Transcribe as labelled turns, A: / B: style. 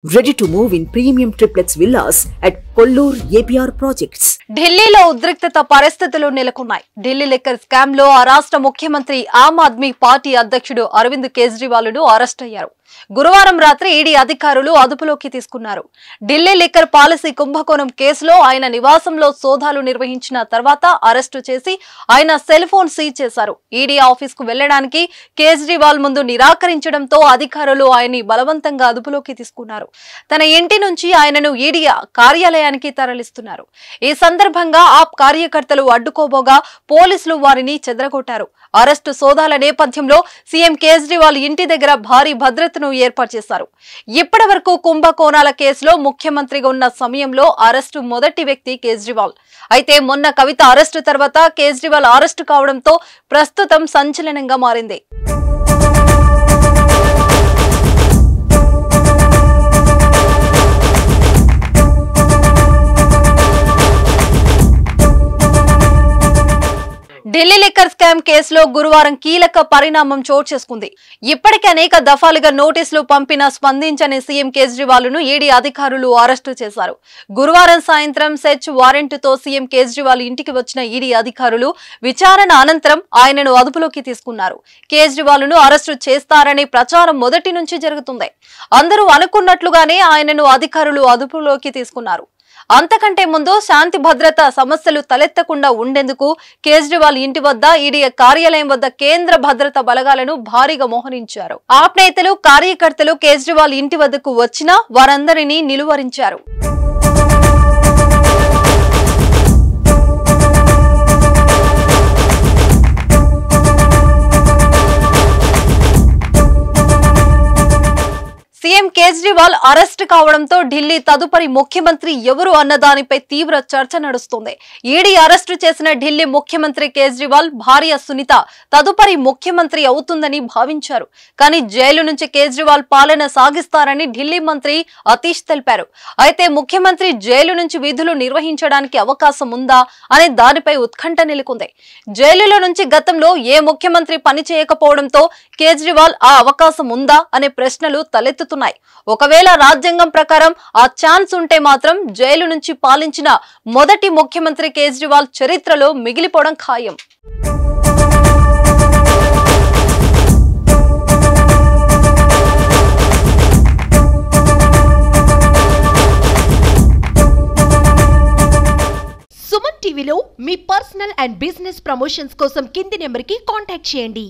A: Ready to move in premium triplex villas at Kollur APR projects.
B: ఢిల్లీలో ఉద్రిక్తత పరిస్థితులు నెలకొన్నాయి. ఢిల్లీ లిక్కర్ స్కామ్ లో ఆ రాష్ట్ర ముఖ్యమంత్రి ఆమ్ ఆద్మీ పార్టీ అధ్యక్షుడు అరవింద్ కేజ్రీవాల్ ను అరెస్ట్ అయ్యారు. గురువారం రాత్రి ఈడీ అధికారులు అదుపులోకి తీసుకున్నారు. ఢిల్లీ లిక్కర్ పాలసీ కుంభకోణం కేసులో ఆయన నివాసంలో సోదాలు నిర్వహించిన తర్వాత అరెస్టు చేసి ఆయన సెల్ ఫోన్ సీజ్ చేశారు. ఈడీ ఆఫీస్ కు వెళ్లడానికి కేజ్రీవాల్ ముందు నిరాకరించడంతో అధికారులు ఆయన్ని బలవంతంగా అదుపులోకి తీసుకున్నారు. తన ఇంటి నుంచి ఆయనను ఈడీ కార్యాలయానికి తరలిస్తున్నారు. ఈ సందర్భంగా ఆప్ కార్యకర్తలు అడ్డుకోబోగా పోలీసులు వారిని చెదరగొట్టారు. అరెస్టు సోదాల నేపథ్యంలో సీఎం కేజ్రీవాల్ ఇంటి దగ్గర భారీ భద్రతను ఏర్పాటు చేశారు. ఇప్పటి వరకు కుంభకోణాల కేసులో ముఖ్యమంత్రిగా ఉన్న సమయంలో అరెస్టు మొదటి వ్యక్తి కేజ్రీవాల్. అయితే మొన్న కవిత అరెస్టు తర్వాత కేజ్రీవాల్ అరెస్టు కావడంతో ప్రస్తుతం సంచలనంగా మారింది. ఢిల్లీ లిక్కర్ స్కామ్ కేసులో గురువారం కీలక పరిణామం చోటు చేసుకుంది. ఇప్పటికే అనేక దఫాలుగా నోటీసులు పంపినా స్పందించని సీఎం కేజ్రీవాల్ ను ఈడీ అధికారులు అరెస్టు చేశారు. గురువారం సాయంత్రం సెర్చ్ వారెంట్తో సీఎం కేజ్రీవాల్ ఇంటికి వచ్చిన ఈడీ అధికారులు విచారణ అనంతరం ఆయనను అదుపులోకి తీసుకున్నారు. కేజ్రీవాల్ ను అరెస్టు చేస్తారనే ప్రచారం మొదటి నుంచి జరుగుతుంది. అందరూ అనుకున్నట్లుగానే ఆయనను అధికారులు అదుపులోకి తీసుకున్నారు. అంతకంటే ముందు శాంతి భద్రత సమస్యలు తలెత్తకుండా ఉండేందుకు కేజ్రీవాల్ ఇంటి వద్ద ఈడీ కార్యాలయం వద్ద కేంద్ర భద్రతా బలగాలను భారీగా మోహరించారు. ఆప్ నేతలు కార్యకర్తలు కేజ్రీవాల్ ఇంటి వద్దకు వచ్చినా వారందరినీ నిలువరించారు. సీఎం కేజ్రీవాల్ అరెస్ట్ కావడంతో ఢిల్లీ తదుపరి ముఖ్యమంత్రి ఎవరు అన్న దానిపై తీవ్ర చర్చ నడుస్తోంది. ఈడీ అరెస్టు చేసిన ఢిల్లీ ముఖ్యమంత్రి కేజ్రీవాల్ భార్య సునీత తదుపరి ముఖ్యమంత్రి అవుతుందని భావించారు. కానీ జైలు నుంచి కేజ్రీవాల్ పాలన సాగిస్తారని ఢిల్లీ మంత్రి అతీష్ తెలిపారు. అయితే ముఖ్యమంత్రి జైలు నుంచి విధులు నిర్వహించడానికి అవకాశం ఉందా అనే దానిపై ఉత్కంఠ నెలకొంది. జైలులో నుంచి గతంలో ఏ ముఖ్యమంత్రి పని చేయకపోవడంతో కేజ్రీవాల్ ఆ అవకాశం ఉందా అనే ప్రశ్నలు తలెత్తుతున్నాయి. ఒకవేళ రాజ్యాంగం ప్రకారం ఆ ఛాన్స్ ఉంటే మాత్రం జైలు నుంచి పాలించిన మొదటి ముఖ్యమంత్రి కేజ్రీవాల్ చరిత్రలో మిగిలిపోవడం ఖాయం.
C: సుమన్ టీవీలో మీ పర్సనల్ అండ్ బిజినెస్ ప్రమోషన్స్ కోసం కింది నెంబర్కి కాంటాక్ట్ చేయండి.